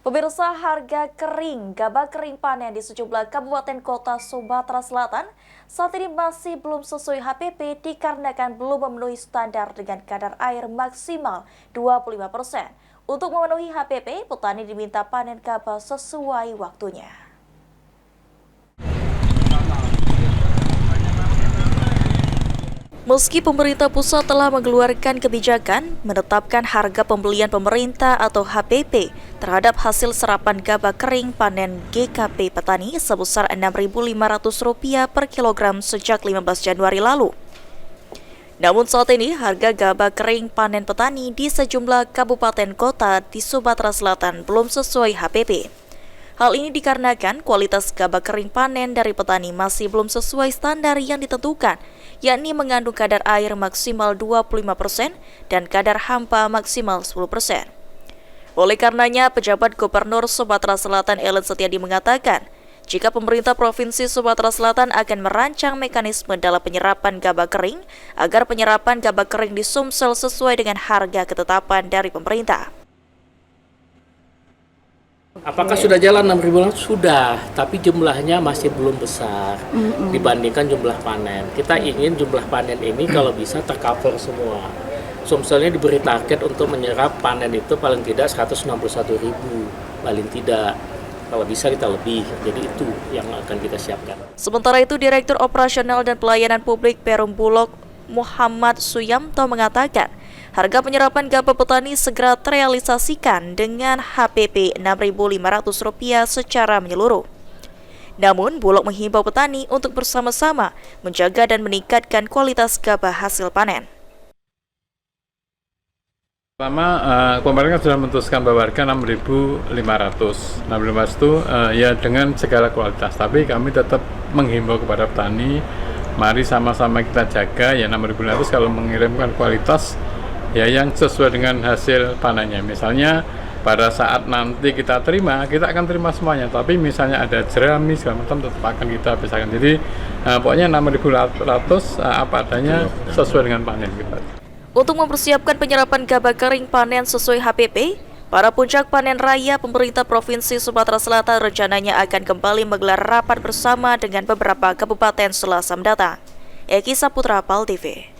Pemirsa, harga kering gabah kering panen di sejumlah kabupaten kota Sumatera Selatan saat ini masih belum sesuai HPP dikarenakan belum memenuhi standar dengan kadar air maksimal 25%. Untuk memenuhi HPP, petani diminta panen gabah sesuai waktunya. Meski pemerintah pusat telah mengeluarkan kebijakan menetapkan harga pembelian pemerintah atau HPP terhadap hasil serapan gabah kering panen GKP petani sebesar Rp6.500 per kilogram sejak 15 Januari lalu. Namun saat ini harga gabah kering panen petani di sejumlah kabupaten kota di Sumatera Selatan belum sesuai HPP. Hal ini dikarenakan kualitas gabah kering panen dari petani masih belum sesuai standar yang ditentukan, yakni mengandung kadar air maksimal 25% dan kadar hampa maksimal 10%. Oleh karenanya, pejabat Gubernur Sumatera Selatan Ellen Setiadi mengatakan, jika pemerintah Provinsi Sumatera Selatan akan merancang mekanisme dalam penyerapan gabah kering, agar penyerapan gabah kering di Sumsel sesuai dengan harga ketetapan dari pemerintah. Apakah sudah jalan 6.000? Sudah, tapi jumlahnya masih belum besar dibandingkan jumlah panen. Kita ingin jumlah panen ini kalau bisa tercover semua. Sumselnya diberi target untuk menyerap panen itu paling tidak 161.000, paling tidak. Kalau bisa kita lebih, jadi itu yang akan kita siapkan. Sementara itu, Direktur Operasional dan Pelayanan Publik Perum Bulog Muhammad Suyamto mengatakan, harga penyerapan gabah petani segera terrealisasikan dengan HPP Rp6.500 secara menyeluruh. Namun, Bulog menghimbau petani untuk bersama-sama menjaga dan meningkatkan kualitas gabah hasil panen. Pertama, pemerintah sudah memutuskan bahwa harga 6.500. 6.500 itu ya dengan segala kualitas, tapi kami tetap menghimbau kepada petani, mari sama-sama kita jaga ya 6.500 kalau mengirimkan kualitas ya yang sesuai dengan hasil panennya. Misalnya pada saat nanti kita terima, kita akan terima semuanya, tapi misalnya ada jerami segala macam tetap akan kita pisahkan. Jadi pokoknya 6.500 apa adanya sesuai dengan panen kita. Untuk mempersiapkan penyerapan gabah kering panen sesuai HPP, para puncak panen raya pemerintah Provinsi Sumatera Selatan rencananya akan kembali menggelar rapat bersama dengan beberapa kabupaten Selasa mendatang. Eki Saputra, PAL TV.